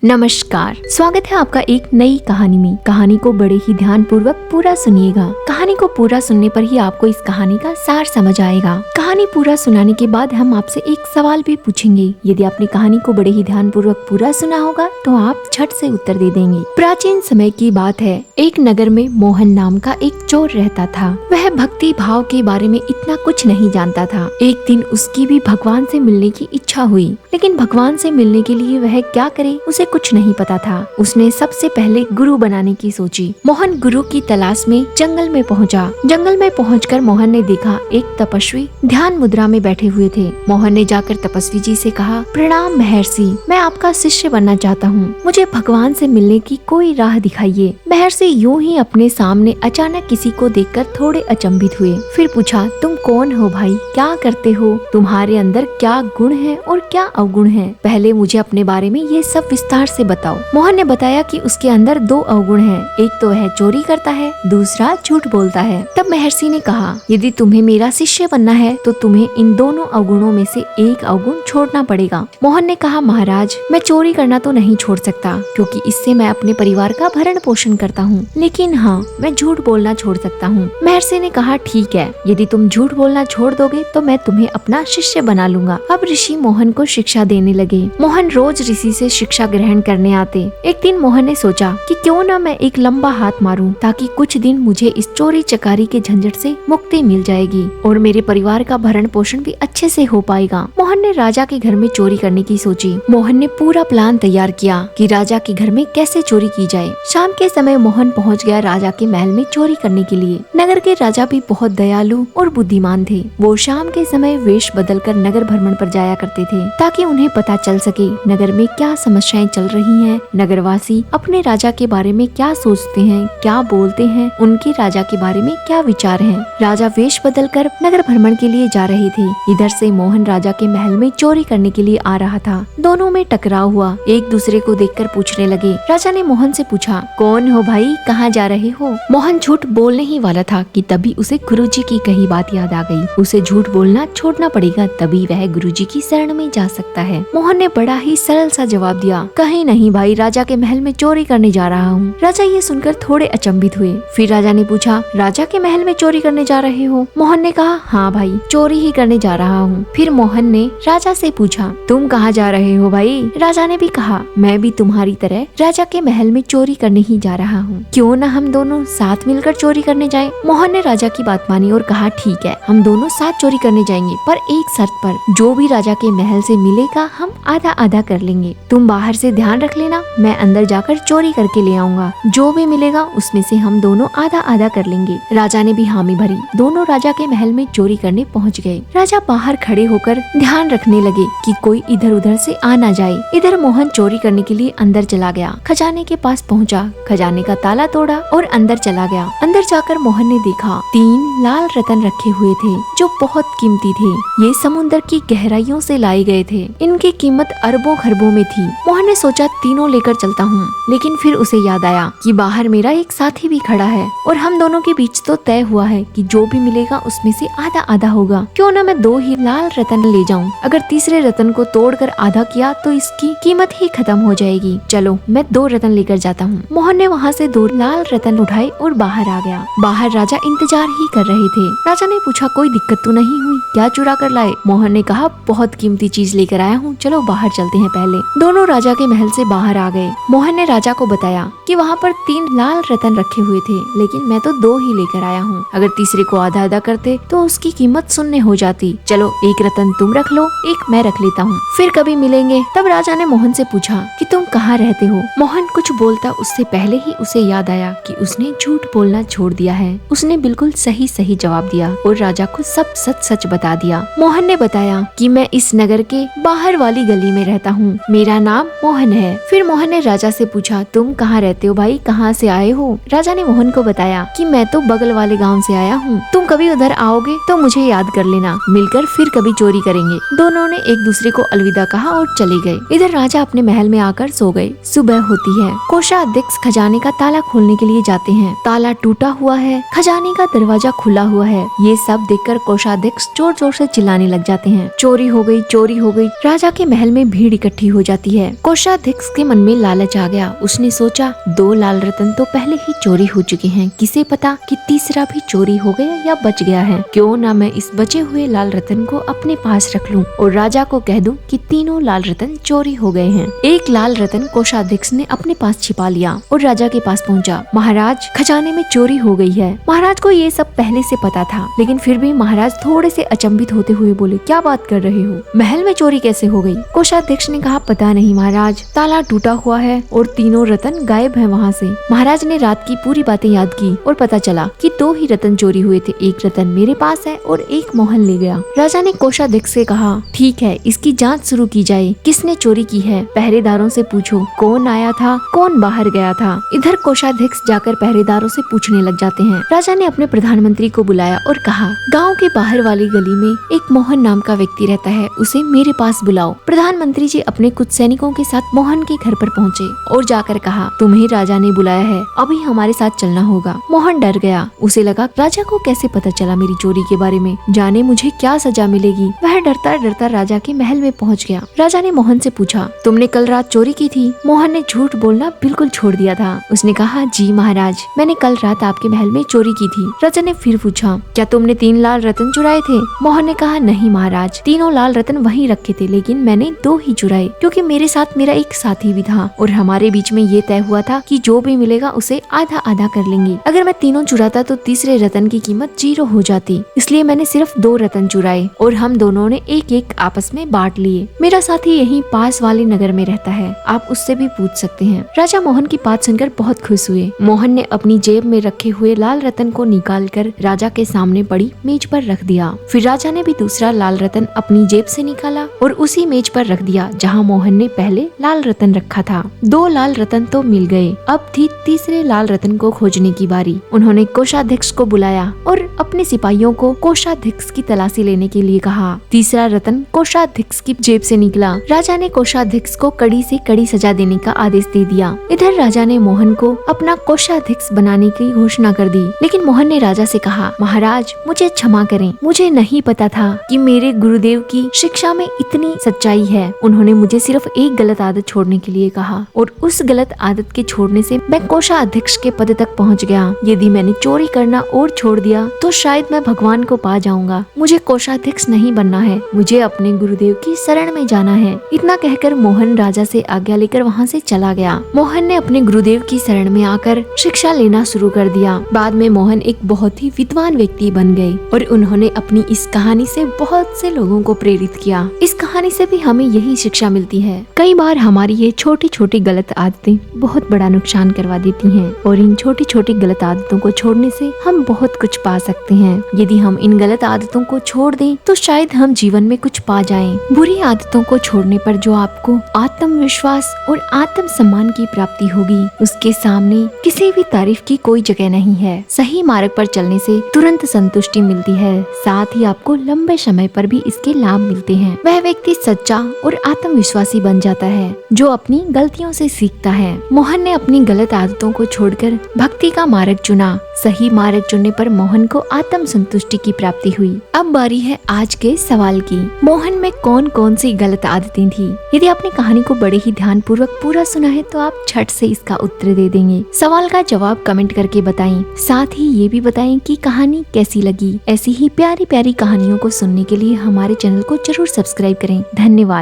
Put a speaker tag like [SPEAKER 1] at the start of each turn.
[SPEAKER 1] नमस्कार, स्वागत है आपका एक नई कहानी में। कहानी को बड़े ही ध्यान पूर्वक पूरा सुनिएगा। कहानी को पूरा सुनने पर ही आपको इस कहानी का सार समझ आएगा। कहानी पूरा सुनाने के बाद हम आपसे एक सवाल भी पूछेंगे। यदि आपने कहानी को बड़े ही ध्यान पूर्वक पूरा सुना होगा तो आप झट से उत्तर दे देंगे। प्राचीन समय की बात है, एक नगर में मोहन नाम का एक चोर रहता था। वह भक्ति भाव के बारे में इतना कुछ नहीं जानता था। एक दिन उसकी भी भगवान से मिलने की इच्छा हुई, लेकिन भगवान से मिलने के लिए वह क्या करे उसे कुछ नहीं पता था। उसने सबसे पहले गुरु बनाने की सोची। मोहन गुरु की तलाश में जंगल में पहुंचा। जंगल में पहुंचकर मोहन ने देखा एक तपस्वी ध्यान मुद्रा में बैठे हुए थे। मोहन ने जाकर तपस्वी जी से कहा, प्रणाम महर्षि, मैं आपका शिष्य बनना चाहता हूँ। मुझे भगवान से मिलने की कोई राह दिखाइए। महर्षि यूं ही अपने सामने अचानक किसी को देखकर थोड़े अचंभित हुए। फिर पूछा, तुम कौन हो भाई, क्या करते हो, तुम्हारे अंदर क्या गुण है और क्या अवगुण है, पहले मुझे अपने बारे में ये सब विस्तार से बताओ। मोहन ने बताया कि उसके अंदर दो अवगुण हैं, एक तो वह चोरी करता है, दूसरा झूठ बोलता है। तब महर्षि ने कहा, यदि तुम्हें मेरा शिष्य बनना है तो तुम्हें इन दोनों अवगुणों में से एक अवगुण छोड़ना पड़ेगा। मोहन ने कहा, महाराज, मैं चोरी करना तो नहीं छोड़ सकता क्योंकि इससे मैं अपने परिवार का भरण पोषण करता हूँ, लेकिन हाँ, मैं झूठ बोलना छोड़ सकता हूँ। महर्षि ने कहा, ठीक है, यदि तुम झूठ बोलना छोड़ दोगे तो मैं तुम्हें अपना शिष्य बना लूंगा। अब ऋषि मोहन को शिक्षा देने लगे। मोहन रोज ऋषि से शिक्षा ग्रहण करने आते। एक दिन मोहन ने सोचा कि क्यों न मैं एक लंबा हाथ मारूं, ताकि कुछ दिन मुझे इस चोरी चकारी के झंझट से मुक्ति मिल जाएगी और मेरे परिवार का भरण पोषण भी अच्छे से हो पाएगा। मोहन ने राजा के घर में चोरी करने की सोची। मोहन ने पूरा प्लान तैयार किया कि राजा के घर में कैसे चोरी की जाए। शाम के समय मोहन पहुंच गया राजा के महल में चोरी करने के लिए। नगर के राजा भी बहुत दयालु और बुद्धिमान थे। वो शाम के समय वेश बदलकर नगर भ्रमण पर जाया करते थे ताकि उन्हें पता चल सके नगर में क्या समस्याएं चल रही हैं, नगरवासी अपने राजा के बारे में क्या सोचते हैं, क्या बोलते हैं, उनके राजा के बारे में क्या विचार हैं। राजा वेश बदलकर नगर भ्रमण के लिए जा रहे थे। इधर से मोहन राजा के महल में चोरी करने के लिए आ रहा था। दोनों में टकराव हुआ। एक दूसरे को देखकर पूछने लगे। राजा ने मोहन से पूछा, कौन हो भाई, कहाँ जा रहे हो। मोहन झूठ बोलने ही वाला था कि तभी उसे गुरुजी की कही बात याद आ गई। उसे झूठ बोलना छोड़ना पड़ेगा, तभी वह गुरुजी की शरण में जा सकता है। मोहन ने बड़ा ही सरल सा जवाब दिया, कहीं नहीं भाई, राजा के महल में चोरी करने जा रहा हूँ। राजा ये सुनकर थोड़े अचंभित हुए। फिर राजा ने पूछा, राजा के महल में चोरी करने जा रहे हो। मोहन ने कहा, हाँ भाई, चोरी ही करने जा रहा हूँ। फिर मोहन ने राजा से पूछा, तुम कहाँ जा रहे हो भाई। राजा ने भी कहा, मैं भी तुम्हारी तरह राजा के महल में चोरी करने ही जा रहा हूँ, क्यों न हम दोनों साथ मिलकर चोरी करने जाएं। मोहन ने राजा की बात मानी और कहा, ठीक है, हम दोनों साथ चोरी करने जाएंगे, पर एक शर्त पर, जो भी राजा के महल से मिलेगा हम आधा आधा कर लेंगे। तुम बाहर से ध्यान रख लेना, मैं अंदर जाकर चोरी करके ले आऊंगा। जो भी मिलेगा उसमें से हम दोनों आधा आधा कर लेंगे। राजा ने भी हामी भरी। दोनों राजा के महल में चोरी करने पहुंच गए। राजा बाहर खड़े होकर ध्यान रखने लगे कि कोई इधर उधर से आ ना जाए। इधर मोहन चोरी करने के लिए अंदर चला गया। खजाने के पास पहुंचा, खजाने का ताला तोड़ा और अंदर चला गया। अंदर जाकर मोहन ने देखा 3 लाल रतन रखे हुए थे जो बहुत कीमती थे। ये समुद्र की गहराइयों से लाए गए थे। इनकी कीमत अरबों खरबों में थी। मोहन ने सोचा, तीनों लेकर चलता हूँ, लेकिन फिर उसे याद आया कि बाहर मेरा एक साथी भी खड़ा है और हम दोनों के बीच तो तय हुआ है कि जो भी मिलेगा उसमें से आधा आधा होगा। क्यों न मैं 2 ही लाल रतन ले जाऊं। अगर तीसरे रतन को तोड़कर आधा किया तो इसकी कीमत ही खत्म हो जाएगी। चलो, मैं 2 रतन लेकर जाता हूँ। मोहन ने वहाँ से 2 लाल रतन उठाए और बाहर आ गया। बाहर राजा इंतजार ही कर रहे थे। राजा ने पूछा, कोई दिक्कत तो नहीं हुई, क्या चुरा कर लाए। मोहन ने कहा, बहुत कीमती चीज लेकर आया हूँ, चलो बाहर चलते हैं पहले। दोनों राजा के महल से बाहर आ गए। मोहन ने राजा को बताया कि वहाँ पर 3 लाल रतन रखे हुए थे, लेकिन मैं तो 2 ही लेकर आया हूँ। अगर तीसरे को आधा आधा करते तो उसकी कीमत शून्य हो जाती। चलो, एक रतन तुम रख लो, एक मैं रख लेता हूँ, फिर कभी मिलेंगे। तब राजा ने मोहन से पूछा कि तुम कहाँ रहते हो। मोहन कुछ बोलता उससे पहले ही उसे याद आया कि उसने झूठ बोलना छोड़ दिया है। उसने बिल्कुल सही सही जवाब दिया और राजा को सब सच सच बता दिया। मोहन ने बताया कि मैं इस नगर के बाहर वाली गली में रहता हूँ, मेरा नाम मोहन है। फिर मोहन ने राजा से पूछा, तुम कहाँ रहते हो भाई, कहाँ से आए हो। राजा ने मोहन को बताया कि मैं तो बगल वाले गाँव से आया हूँ, तुम कभी उधर आओगे तो मुझे याद कर लेना, मिलकर फिर कभी चोरी करेंगे। दोनों ने एक दूसरे को अलविदा कहा और चले गए। इधर राजा अपने महल में आकर सो गए। सुबह होती है। कोषाध्यक्ष खजाने का ताला खोलने के लिए जाते हैं। ताला टूटा हुआ है, खजाने का दरवाजा खुला हुआ है। ये सब देखकर कोषाध्यक्ष जोर जोर से चिल्लाने लग जाते हैं, चोरी हो गई, चोरी हो गई। राजा के महल में भीड़ इकट्ठी हो जाती है। कोषाध्यक्ष के मन में लालच आ गया। उसने सोचा 2 लाल रतन तो पहले ही चोरी हो चुके हैं, किसे पता कि तीसरा भी चोरी हो गया या बच गया है। क्यों ना मैं इस बचे हुए लाल रतन को अपने पास रख लूं और राजा को कह दूं कि तीनों लाल रतन चोरी हो गए हैं। एक लाल रतन कोषाध्यक्ष ने अपने पास छिपा लिया और राजा के पास पहुंचा। महाराज, खजाने में चोरी हो गई है। महाराज को ये सब पहले से पता था, लेकिन फिर भी महाराज थोड़े से अचंभित होते हुए बोले, क्या बात कर रहे हो? महल में चोरी कैसे हो गई? कोषाध्यक्ष ने कहा, पता नहीं महाराज, ताला टूटा हुआ है और तीनों रतन गायब हैं वहाँ से। महाराज ने रात की पूरी बातें याद की और पता चला कि 2 ही रतन चोरी हुए थे, एक रतन मेरे पास है और एक मोहन ले गया। राजा ने कोषाध्यक्ष से कहा, ठीक है, इसकी जांच शुरू की जाए। किसने चोरी की है? पहरेदारों से पूछो कौन आया था, कौन बाहर गया था। इधर कोषाध्यक्ष जाकर पहरेदारों से पूछने लग जाते हैं। राजा ने अपने प्रधानमंत्री को बुलाया और कहा, गांव के बाहर वाली गली में एक मोहन नाम का व्यक्ति रहता है, उसे मेरे पास बुलाओ। प्रधानमंत्री जी अपने कुछ सैनिकों के साथ मोहन के घर पर पहुँचे और जाकर कहा, तुम्हें राजा ने बुलाया है, अभी हमारे साथ चलना होगा। मोहन डर गया। उसे लगा, राजा को कैसे पता चला मेरी चोरी के बारे में, जाने मुझे क्या सजा मिलेगी। वह डरता डरता राजा के महल में पहुंच गया। राजा ने मोहन से पूछा, तुमने कल रात चोरी की थी? मोहन ने झूठ बोलना बिल्कुल छोड़ दिया था। उसने कहा, जी महाराज, मैंने कल रात आपके महल में चोरी की थी। राजा ने फिर पूछा, क्या तुमने 3 लाल रतन चुराए थे? मोहन ने कहा, नहीं महाराज, तीनों लाल रतन वहीं रखे थे, लेकिन मैंने 2 ही चुराए, क्योंकि मेरे साथ मेरा एक साथी भी था और हमारे बीच में ये तय हुआ था कि जो भी मिलेगा उसे आधा आधा कर लेंगे। अगर मैं तीनों चुराता तो तीसरे रतन की कीमत 0 हो जाती, इसलिए मैंने सिर्फ 2 रतन चुराए और हम दोनों ने एक एक आपस में बांट लिए। मेरा साथी यहीं पास वाले नगर में रहता है, आप उससे भी पूछ सकते हैं। राजा मोहन की बात सुनकर बहुत खुश हुए। मोहन ने अपनी जेब में रखे हुए लाल रतन को निकालकर राजा के सामने पड़ी मेज पर रख दिया। फिर राजा ने भी दूसरा लाल रतन अपनी जेब से निकाला और उसी मेज पर रख दिया जहाँ मोहन ने पहले लाल रतन रखा था। 2 लाल रतन तो मिल गए, अब थी तीसरे लाल रतन को खोजने की बारी। उन्होंने कोषाध्यक्ष को बुलाया और अपने सिपाहियों को कोषाध्यक्ष की तलाशी लेने के लिए कहा। तीसरा रतन कोषाध्यक्ष की जेब से निकला। राजा ने कोषाध्यक्ष को कड़ी से कड़ी सजा देने का आदेश दे दिया। इधर राजा ने मोहन को अपना कोषाध्यक्ष बनाने की घोषणा कर दी, लेकिन मोहन ने राजा से कहा, महाराज मुझे क्षमा करें, मुझे नहीं पता था कि मेरे गुरुदेव की शिक्षा में इतनी सच्चाई है। उन्होंने मुझे सिर्फ एक गलत आदत छोड़ने के लिए कहा और उस गलत आदत के छोड़ने से मैं कोषाध्यक्ष के पद तक पहुंच गया। यदि मैंने चोरी करना और छोड़ दिया तो शायद मैं भगवान को पा जाऊंगा। मुझे कोषाध्यक्ष नहीं बनना है, मुझे अपने गुरुदेव की शरण में जाना है। इतना कहकर मोहन राजा से आज्ञा लेकर वहाँ से चला गया। मोहन ने अपने गुरुदेव की शरण में आकर शिक्षा लेना शुरू कर दिया। बाद में मोहन एक बहुत ही विद्वान व्यक्ति बन गए और उन्होंने अपनी इस कहानी से बहुत से लोगों को प्रेरित किया। इस कहानी से भी हमें यही शिक्षा मिलती है, कई बार हमारी ये छोटी छोटी गलत आदतें बहुत बड़ा नुकसान करवा देती हैं और इन छोटी छोटी गलत आदतों को छोड़ने से हम बहुत कुछ पा सकते हैं। यदि हम इन गलत आदतों को छोड़ दें तो शायद हम जीवन में कुछ पा जाएं। बुरी आदतों को छोड़ने पर जो आपको आत्मविश्वास और आत्म सम्मान की प्राप्ति होगी, उसके सामने किसी भी तारीफ की कोई जगह नहीं है। सही मार्ग पर चलने से तुरंत संतुष्टि मिलती है, साथ ही आपको लंबे समय पर भी इसके लाभ मिलते हैं। वह व्यक्ति सच्चा और आत्मविश्वासी बन जाता है जो अपनी गलतियों से सीखता है। मोहन ने अपनी गलत आदतों को छोड़कर भक्ति का मार्ग चुना। सही मार्ग चुनने पर मोहन को आत्म संतुष्टि की प्राप्ति हुई। अब बारी है आज के सवाल की, मोहन में कौन कौन सी गलत आदतें थी? यदि आपने कहानी को बड़े ही ध्यान पूर्वक पूरा सुना है तो आप झट से इसका उत्तर दे देंगे। सवाल का जवाब कमेंट करके बताएं। साथ ही ये भी बताएं कि कहानी कैसी लगी। ऐसी ही प्यारी प्यारी कहानियों को सुनने के लिए हमारे चैनल को जरूर सब्सक्राइब करें। धन्यवाद।